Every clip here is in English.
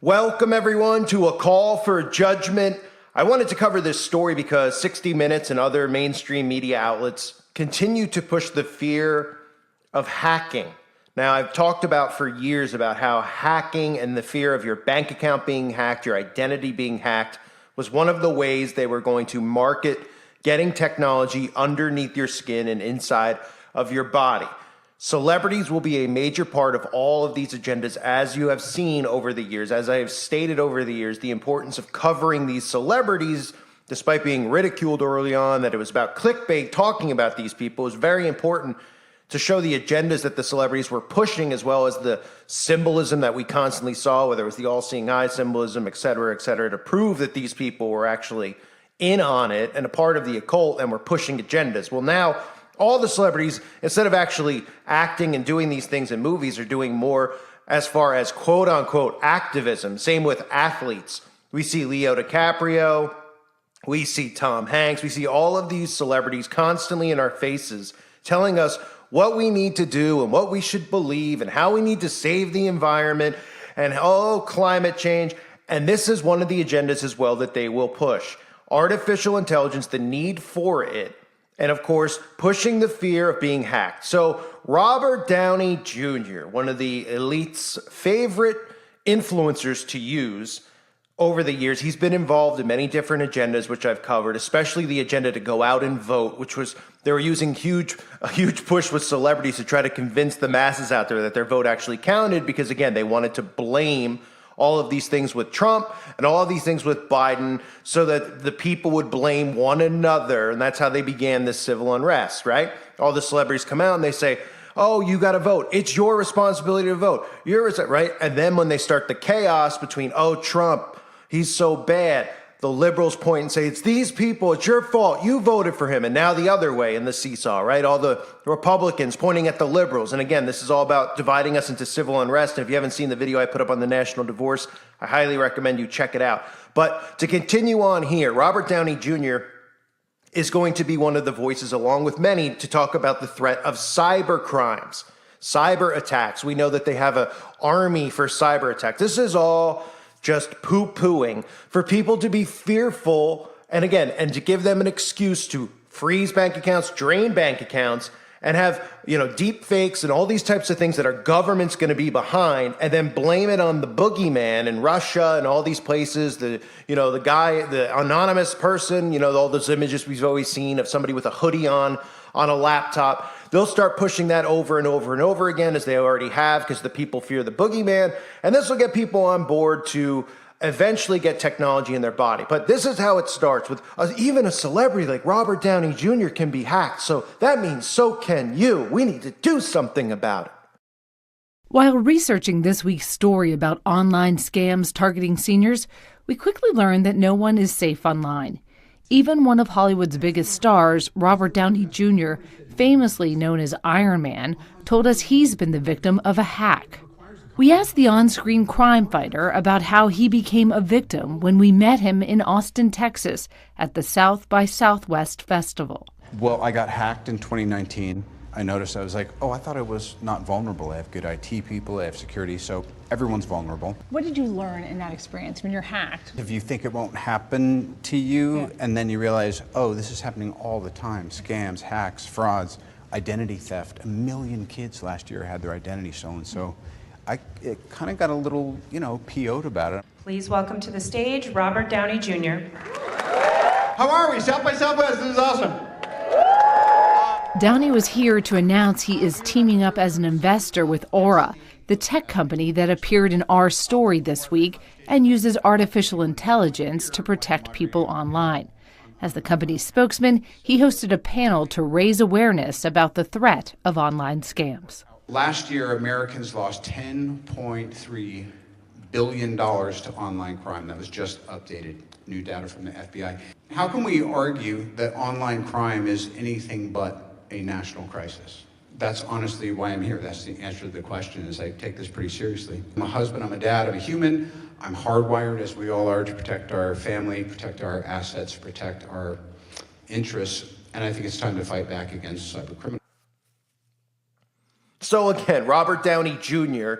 Welcome, everyone, to A Call for Judgment. I wanted to cover this story because 60 Minutes and other mainstream media outlets continue to push the fear of hacking. Now, I've talked about for years about how hacking and the fear of your bank account being hacked, your identity being hacked, was one of the ways they were going to market getting technology underneath your skin and inside of your body. Celebrities will be a major part of all of these agendas, as you have seen over the years. As I have stated over the years, the importance of covering these celebrities, despite being ridiculed early on, that it was about clickbait talking about these people, is very important to show the agendas that the celebrities were pushing, as well as the symbolism that we constantly saw, whether it was the all-seeing eye symbolism, et cetera, to prove that these people were actually in on it and a part of the occult and were pushing agendas. Well, now all the celebrities, instead of actually acting and doing these things in movies, are doing more as far as quote-unquote activism. Same with athletes. We see Leo DiCaprio, we see Tom Hanks, we see all of these celebrities constantly in our faces telling us what we need to do and what we should believe and how we need to save the environment and, climate change. And this is one of the agendas as well that they will push. Artificial intelligence, the need for it, and of course, pushing the fear of being hacked. So Robert Downey Jr., one of the elite's favorite influencers to use over the years, he's been involved in many different agendas, which I've covered, especially the agenda to go out and vote, which was, they were using a huge push with celebrities to try to convince the masses out there that their vote actually counted, because again, they wanted to blame all of these things with Trump and all of these things with Biden so that the people would blame one another. And that's how they began this civil unrest, right? All the celebrities come out and they say, oh, you got to vote. It's your responsibility to vote. Right? And then when they start the chaos between, oh, Trump, he's so bad, the liberals point and say, it's these people, it's your fault, you voted for him. And now the other way in the seesaw, right? All the Republicans pointing at the liberals. And again, this is all about dividing us into civil unrest. And if you haven't seen the video I put up on the national divorce, I highly recommend you check it out. But to continue on here, Robert Downey Jr. is going to be one of the voices, along with many, to talk about the threat of cyber crimes, cyber attacks. We know that they have an army for cyber attacks. This is all just poo-pooing for people to be fearful, and to give them an excuse to freeze bank accounts, drain bank accounts, and have, deep fakes and all these types of things that our government's going to be behind, and then blame it on the boogeyman in Russia and all these places, the guy, the anonymous person, all those images we've always seen of somebody with a hoodie on a laptop. They'll start pushing that over and over and over again, as they already have, because the people fear the boogeyman. And this will get people on board to eventually get technology in their body. But this is how it starts with even a celebrity like Robert Downey Jr. can be hacked. So that means so can you. We need to do something about it. While researching this week's story about online scams targeting seniors, we quickly learned that no one is safe online. Even one of Hollywood's biggest stars, Robert Downey Jr., famously known as Iron Man, told us he's been the victim of a hack. We asked the on-screen crime fighter about how he became a victim when we met him in Austin, Texas, at the South by Southwest Festival. Well, I got hacked in 2019. I noticed, I was like, I thought I was not vulnerable. I have good IT people, I have security, so everyone's vulnerable. What did you learn in that experience when you're hacked? If you think it won't happen to you, and then you realize, this is happening all the time. Scams, hacks, frauds, identity theft. 1 million kids last year had their identity stolen, so it kind of got a little, PO'd about it. Please welcome to the stage, Robert Downey Jr. How are we? South by Southwest, this is awesome. Downey was here to announce he is teaming up as an investor with Aura, the tech company that appeared in our story this week and uses artificial intelligence to protect people online. As the company's spokesman, he hosted a panel to raise awareness about the threat of online scams. Last year, Americans lost $10.3 billion to online crime. That was just updated, new data from the FBI. How can we argue that online crime is anything but a national crisis? That's honestly why I'm here. That's the answer to the question, is I take this pretty seriously. I'm a husband, I'm a dad, I'm a human. I'm hardwired, as we all are, to protect our family, protect our assets, protect our interests. And I think it's time to fight back against cybercriminals. So again, Robert Downey Jr.,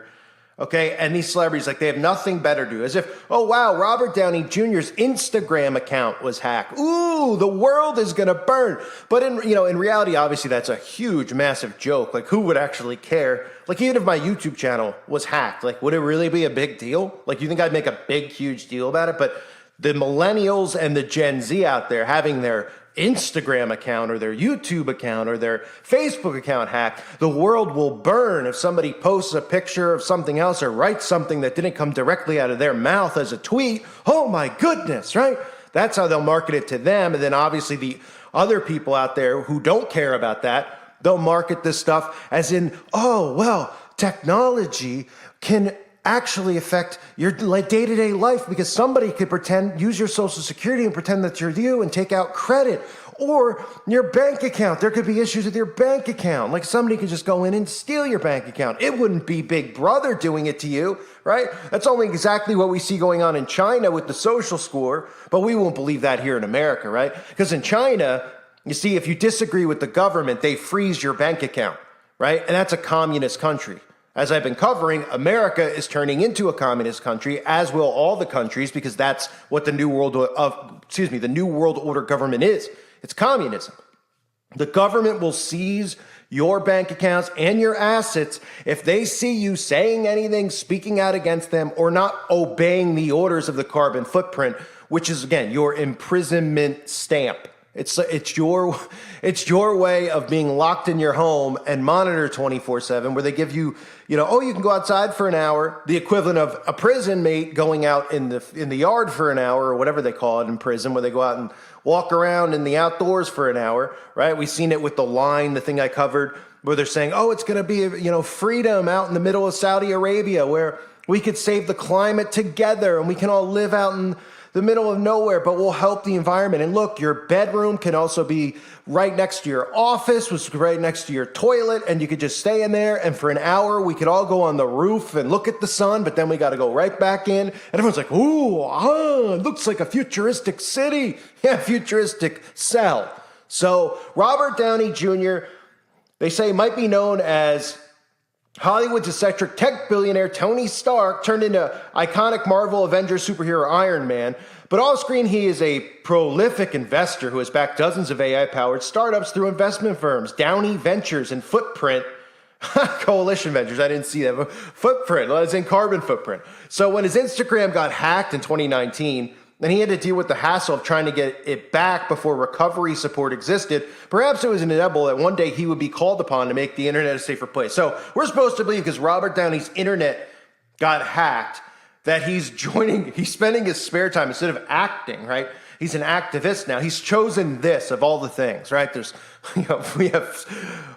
Okay, and these celebrities, like, they have nothing better to do. As if, oh wow, Robert Downey Jr.'s Instagram account was hacked. Ooh, the world is gonna burn. But in reality, obviously, that's a huge, massive joke. Like, who would actually care? Like, even if my YouTube channel was hacked, like, would it really be a big deal? Like, you think I'd make a big, huge deal about it? But the millennials and the Gen Z out there having their Instagram account or their YouTube account or their Facebook account hacked, the world will burn if somebody posts a picture of something else or writes something that didn't come directly out of their mouth as a tweet. Oh my goodness, right? That's how they'll market it to them. And then obviously the other people out there who don't care about that, they'll market this stuff as in, oh, well, technology can actually affect your day-to-day life because somebody could use your social security and pretend that you're you and take out credit. Or your bank account. There could be issues with your bank account. Like somebody could just go in and steal your bank account. It wouldn't be Big Brother doing it to you, right? That's only exactly what we see going on in China with the social score, but we won't believe that here in America, right? Because in China, you see, if you disagree with the government, they freeze your bank account, right? And that's a communist country. As I've been covering, America is turning into a communist country, as will all the countries, because that's what the New World Order government is. It's communism. The government will seize your bank accounts and your assets if they see you saying anything, speaking out against them, or not obeying the orders of the carbon footprint, which is, again, your imprisonment stamp. It's your way of being locked in your home and monitored 24/7, where they give you, you can go outside for an hour, the equivalent of a prison mate going out in the yard for an hour, or whatever they call it in prison, where they go out and walk around in the outdoors for an hour, right? We've seen it with the line, the thing I covered, where they're saying, oh, it's going to be, freedom out in the middle of Saudi Arabia, where we could save the climate together and we can all live out in the middle of nowhere, but we'll help the environment. And look, your bedroom can also be right next to your office, which is right next to your toilet, and you could just stay in there. And for an hour, we could all go on the roof and look at the sun, but then we got to go right back in. And everyone's like, ooh, it looks like a futuristic city. Yeah, futuristic cell. So Robert Downey Jr., they say might be known as Hollywood's eccentric tech billionaire Tony Stark turned into iconic Marvel Avengers superhero Iron Man. But off screen, he is a prolific investor who has backed dozens of AI-powered startups through investment firms, Downey Ventures and Footprint. Coalition Ventures, I didn't see that. But Footprint, well, it's in Carbon Footprint. So when his Instagram got hacked in 2019, and he had to deal with the hassle of trying to get it back before recovery support existed, perhaps it was inevitable that one day he would be called upon to make the internet a safer place. So we're supposed to believe, because Robert Downey's internet got hacked, that he's spending his spare time, instead of acting, right? He's an activist now. He's chosen this of all the things, right? We have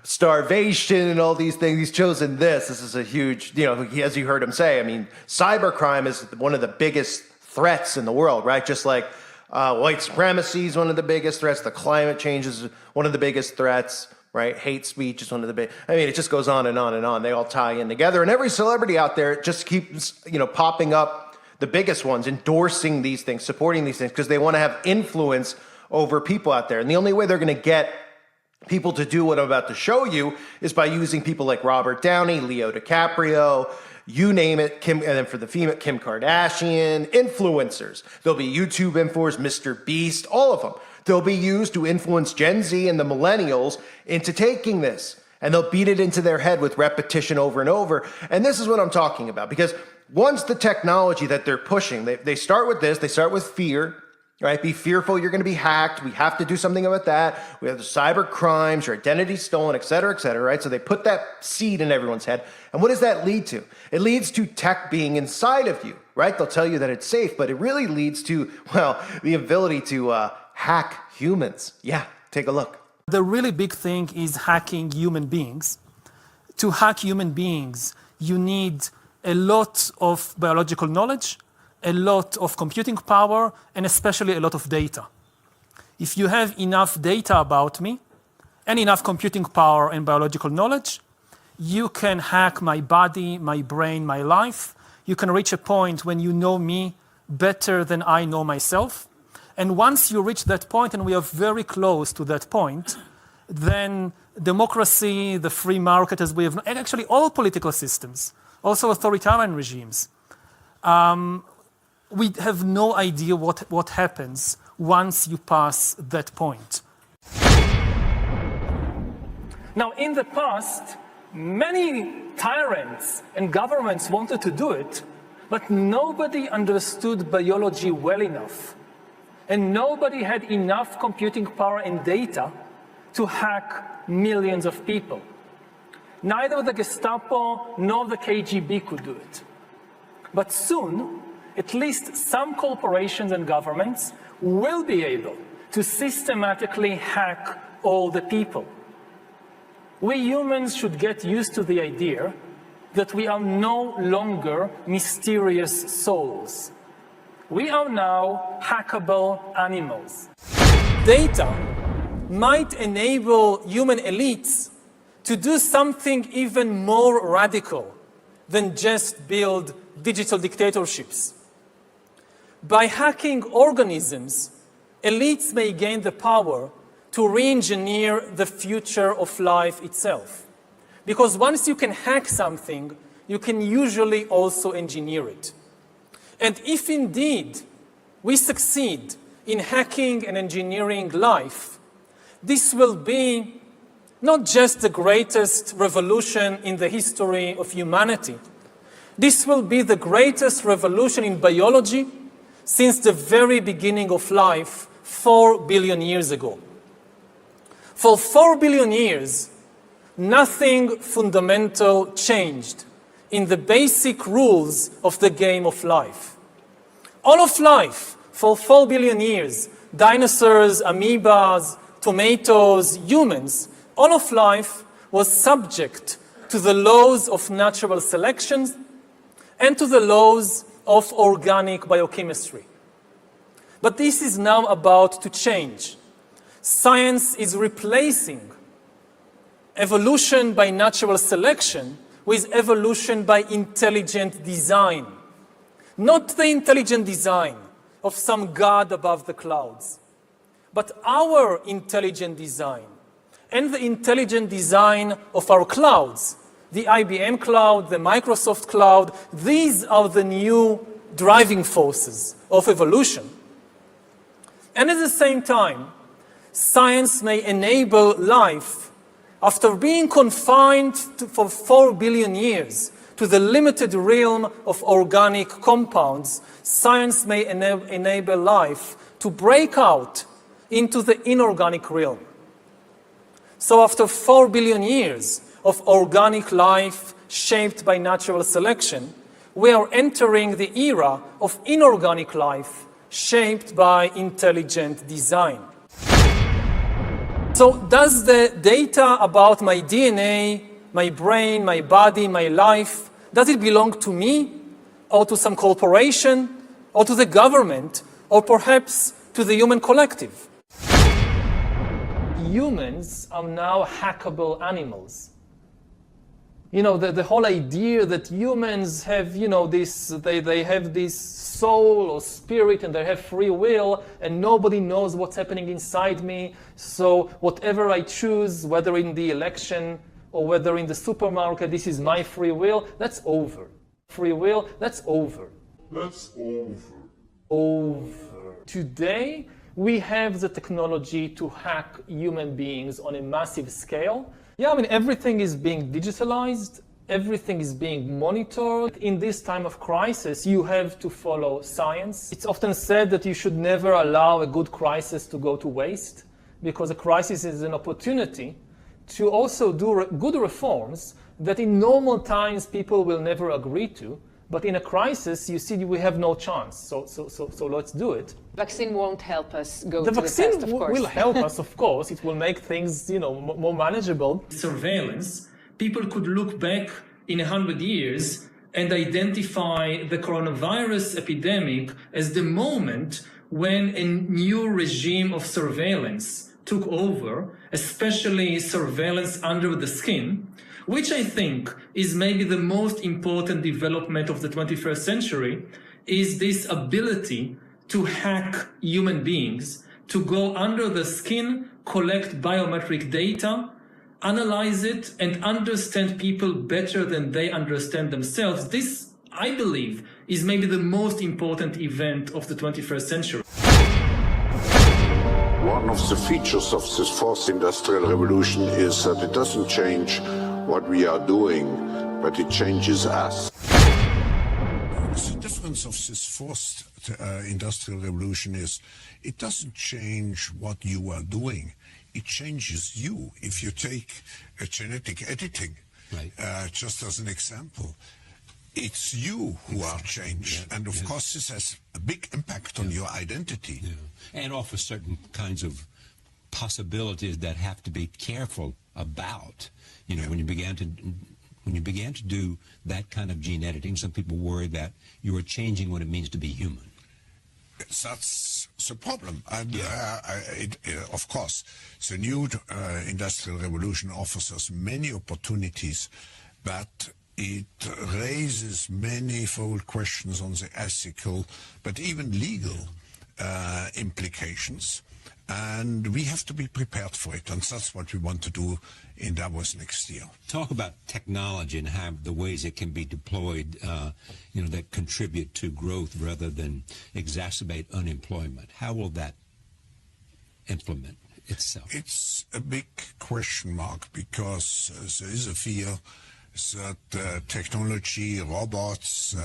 starvation and all these things. He's chosen this. This is a huge, as you heard him say, cybercrime is one of the biggest threats in the world, right? Just like white supremacy is one of the biggest threats. The climate change is one of the biggest threats, right? Hate speech is one of the big. It just goes on and on and on. They all tie in together. And every celebrity out there just keeps, popping up, the biggest ones, endorsing these things, supporting these things, because they want to have influence over people out there. And the only way they're going to get people to do what I'm about to show you is by using people like Robert Downey, Leo DiCaprio, you name it, and then for the female, Kim Kardashian, influencers. There'll be YouTube influencers, Mr. Beast, all of them. They'll be used to influence Gen Z and the millennials into taking this. And they'll beat it into their head with repetition over and over. And this is what I'm talking about. Because once the technology that they're pushing, they start with this, they start with fear, right? Be fearful you're going to be hacked. We have to do something about that. We have the cyber crimes, your identity stolen, et cetera, right? So they put that seed in everyone's head. And what does that lead to? It leads to tech being inside of you, right? They'll tell you that it's safe, but it really leads to, the ability to hack humans. Yeah, take a look. The really big thing is hacking human beings. To hack human beings, you need a lot of biological knowledge, a lot of computing power, and especially a lot of data. If you have enough data about me and enough computing power and biological knowledge, you can hack my body, my brain, my life. You can reach a point when you know me better than I know myself. And once you reach that point, and we are very close to that point, then democracy, the free market as we have, and actually all political systems, also authoritarian regimes, we have no idea what happens once you pass that point. Now, in the past, many tyrants and governments wanted to do it, but nobody understood biology well enough. And nobody had enough computing power and data to hack millions of people. Neither the Gestapo nor the KGB could do it. But soon, at least some corporations and governments will be able to systematically hack all the people. We humans should get used to the idea that we are no longer mysterious souls. We are now hackable animals. Data might enable human elites to do something even more radical than just build digital dictatorships. By hacking organisms, elites may gain the power to re-engineer the future of life itself. Because once you can hack something, you can usually also engineer it. And if indeed we succeed in hacking and engineering life, this will be not just the greatest revolution in the history of humanity. This will be the greatest revolution in biology since the very beginning of life 4 billion years ago. For 4 billion years, nothing fundamental changed in the basic rules of the game of life. All of life, for 4 billion years, dinosaurs, amoebas, tomatoes, humans, all of life was subject to the laws of natural selection and to the laws of organic biochemistry. But this is now about to change. Science is replacing evolution by natural selection with evolution by intelligent design. Not the intelligent design of some god above the clouds, but our intelligent design and the intelligent design of our clouds, the IBM cloud, the Microsoft cloud. These are the new driving forces of evolution. And at the same time, science may enable life, after being confined for 4 billion years to the limited realm of organic compounds, science may enable life to break out into the inorganic realm. So after 4 billion years of organic life shaped by natural selection, we are entering the era of inorganic life shaped by intelligent design. So does the data about my DNA, my brain, my body, my life, does it belong to me or to some corporation or to the government or perhaps to the human collective? Humans are now hackable animals. You know, the whole idea that humans have, they have this soul or spirit and they have free will and nobody knows what's happening inside me. So whatever I choose, whether in the election or whether in the supermarket, this is my free will, that's over. Free will, that's over. That's over. Over. Today, we have the technology to hack human beings on a massive scale. Yeah, I mean, everything is being digitalized. Everything is being monitored. In this time of crisis, you have to follow science. It's often said that you should never allow a good crisis to go to waste, because a crisis is an opportunity to also do good reforms that in normal times people will never agree to. But in a crisis, you see, we have no chance. So let's do it. Vaccine won't help us go the to vaccine the test, of course. Will help us, of course. It will make things, more manageable. Surveillance. People could look back in 100 years and identify the coronavirus epidemic as the moment when a new regime of surveillance took over, especially surveillance under the skin, which I think is maybe the most important development of the 21st century, is this ability to hack human beings, to go under the skin, collect biometric data, analyze it and understand people better than they understand themselves. This, I believe, is maybe the most important event of the 21st century. One of the features of this fourth industrial revolution is that it doesn't change what we are doing, but it changes us. The difference of this fourth industrial revolution is it doesn't change what you are doing. It changes you. If you take genetic editing, right. Just as an example, it's you who are changed. Yeah. And of course, this has a big impact on your identity. Yeah. And offers certain kinds of possibilities that have to be careful about. You know, when you began to do that kind of gene editing, some people worry that you are changing what it means to be human. That's the problem. And of course, the new industrial revolution offers us many opportunities, but it raises manifold questions on the ethical, but even legal implications. And we have to be prepared for it, and that's what we want to do in Davos next year. Talk about technology and how the ways it can be deployed, that contribute to growth rather than exacerbate unemployment. How will that implement itself? It's a big question mark, because there is a fear that technology, robots,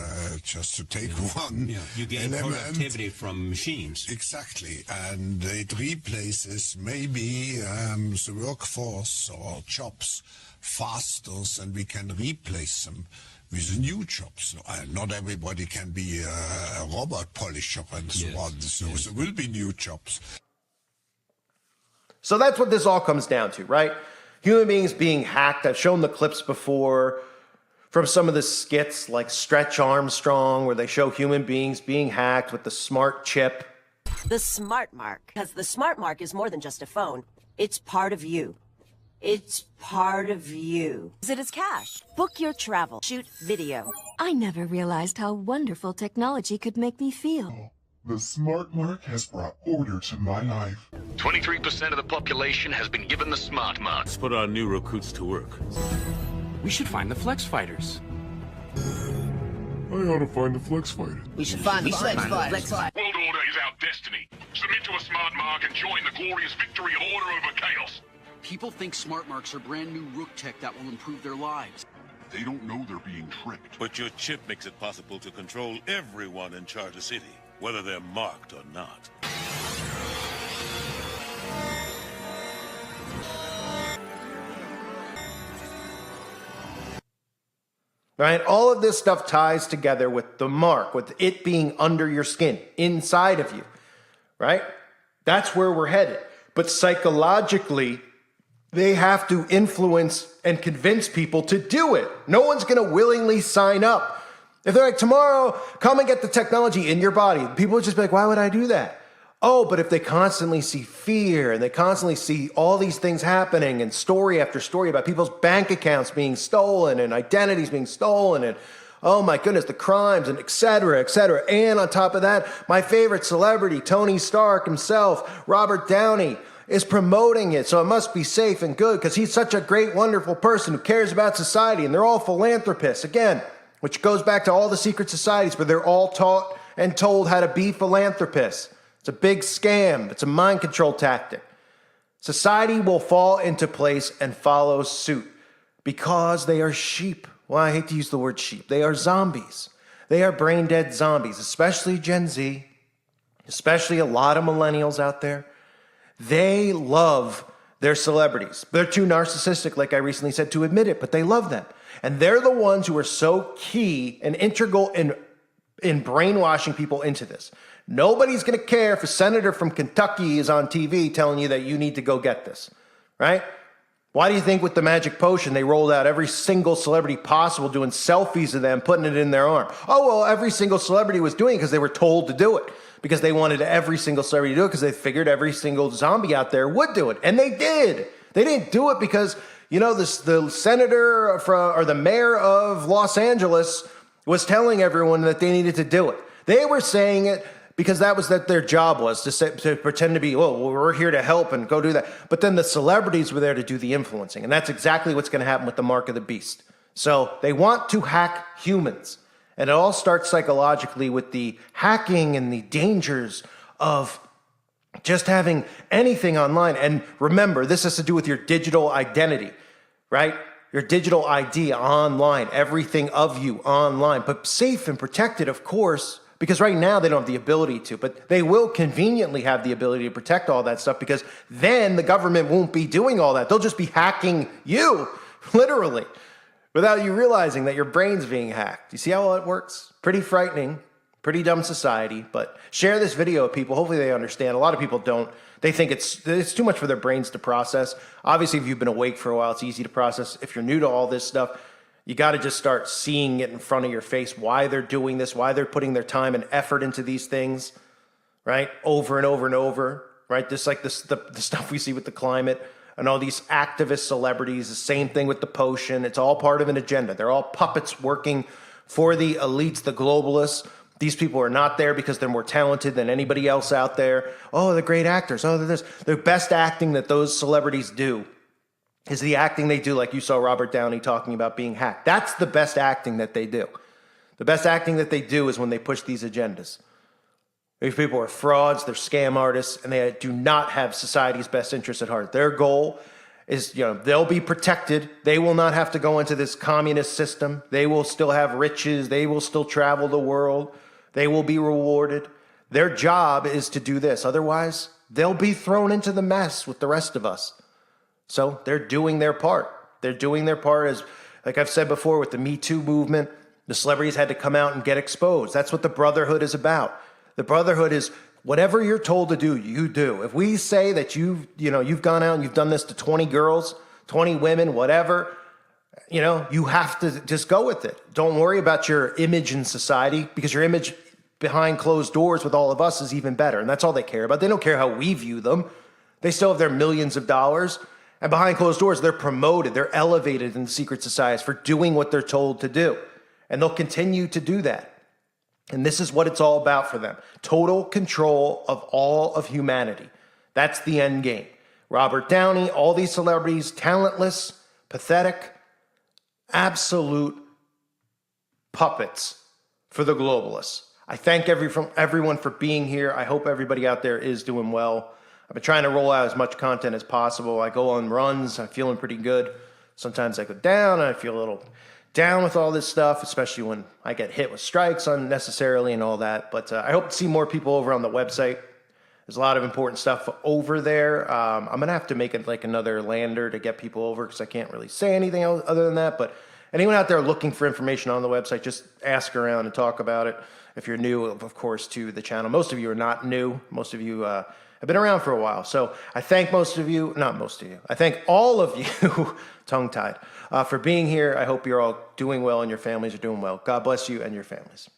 just to take one. Yeah. You gain productivity from machines. Exactly, and it replaces maybe the workforce or jobs faster than we can replace them with new jobs. Not everybody can be a robot polisher and so on, so there will be new jobs. So that's what this all comes down to, right? Human beings being hacked. I've shown the clips before from some of the skits like Stretch Armstrong, where they show human beings being hacked with the smart chip. The smart mark, because the smart mark is more than just a phone. It's part of you. It's part of you. It is cash. Book your travel. Shoot video. I never realized how wonderful technology could make me feel. The smart mark has brought order to my life. 23% of the population has been given the smart mark. Let's put our new recruits to work. We should find the flex fighters. I ought to find the flex fighters. We should find the flex fighters. World order is our destiny. Submit to a smart mark and join the glorious victory of order over chaos. People think smart marks are brand new rook tech that will improve their lives. They don't know they're being tricked. But your chip makes it possible to control everyone in Charter City, whether they're marked or not. Right? All of this stuff ties together with the mark, with it being under your skin, inside of you, right? That's where we're headed. But psychologically, they have to influence and convince people to do it. No one's going to willingly sign up. If they're like, tomorrow, come and get the technology in your body, people would just be like, why would I do that? Oh, but if they constantly see fear and they constantly see all these things happening and story after story about people's bank accounts being stolen and identities being stolen and, oh my goodness, the crimes and et cetera, et cetera. And on top of that, my favorite celebrity, Tony Stark himself, Robert Downey, is promoting it. So it must be safe and good because he's such a great, wonderful person who cares about society. And they're all philanthropists, again, which goes back to all the secret societies where they're all taught and told how to be philanthropists. It's a big scam. It's a mind control tactic. Society will fall into place and follow suit because they are sheep. Well, I hate to use the word sheep. They are zombies. They are brain dead zombies, especially Gen Z, especially a lot of millennials out there. They love their celebrities. They're too narcissistic, like I recently said, to admit it, but they love them. And they're the ones who are so key and integral in brainwashing people into this. Nobody's going to care if a senator from Kentucky is on TV telling you that you need to go get this, right? Why do you think with the magic potion they rolled out every single celebrity possible doing selfies of them, putting it in their arm? Oh, well, every single celebrity was doing it because they were told to do it, because they wanted every single celebrity to do it because they figured every single zombie out there would do it. And they did. They didn't do it because, the senator or the mayor of Los Angeles was telling everyone that they needed to do it. They were saying it because that was their job was to pretend to be, oh, well, we're here to help and go do that. But then the celebrities were there to do the influencing. And that's exactly what's going to happen with the mark of the beast. So they want to hack humans. And it all starts psychologically with the hacking and the dangers of just having anything online. And remember, this has to do with your digital identity, right? Your digital ID online, everything of you online, but safe and protected, of course, because right now they don't have the ability to, but they will conveniently have the ability to protect all that stuff, because then the government won't be doing all that. They'll just be hacking you, literally, without you realizing that your brain's being hacked. You see how it works? Pretty frightening, pretty dumb society, but share this video with people. Hopefully they understand. A lot of people don't. They think it's too much for their brains to process. Obviously, if you've been awake for a while, it's easy to process. If you're new to all this stuff, you got to just start seeing it in front of your face, why they're doing this, why they're putting their time and effort into these things, right? Over and over and over, right? Just like this, the stuff we see with the climate and all these activist celebrities, the same thing with the potion. It's all part of an agenda. They're all puppets working for the elites, the globalists. These people are not there because they're more talented than anybody else out there. Oh, they're great actors. Oh, they're this. The best acting that those celebrities do is the acting they do, like you saw Robert Downey talking about being hacked. That's the best acting that they do. The best acting that they do is when they push these agendas. These people are frauds, they're scam artists, and they do not have society's best interests at heart. Their goal is, they'll be protected. They will not have to go into this communist system. They will still have riches. They will still travel the world. They will be rewarded. Their job is to do this. Otherwise, they'll be thrown into the mess with the rest of us. So they're doing their part. They're doing their part, as, like I've said before, with the Me Too movement. The celebrities had to come out and get exposed. That's what the Brotherhood is about. The Brotherhood is whatever you're told to do, you do. If we say that you've gone out and you've done this to 20 girls, 20 women, whatever, you have to just go with it. Don't worry about your image in society, because your image behind closed doors with all of us is even better. And that's all they care about. They don't care how we view them. They still have their millions of dollars. And behind closed doors, they're promoted. They're elevated in the secret societies for doing what they're told to do. And they'll continue to do that. And this is what it's all about for them. Total control of all of humanity. That's the end game. Robert Downey, all these celebrities, talentless, pathetic, absolute puppets for the globalists. I thank everyone for being here. I hope everybody out there is doing well. I've been trying to roll out as much content as possible. I go on runs. I'm feeling pretty good. Sometimes I go down. I feel a little down with all this stuff, especially when I get hit with strikes unnecessarily and all that. But I hope to see more people over on the website. There's a lot of important stuff over there. I'm going to have to make it like another lander to get people over, because I can't really say anything else other than that. But anyone out there looking for information on the website, just ask around and talk about it. If you're new, of course, to the channel. Most of you are not new. Most of you have been around for a while. So I thank I thank all of you, tongue-tied, for being here. I hope you're all doing well and your families are doing well. God bless you and your families.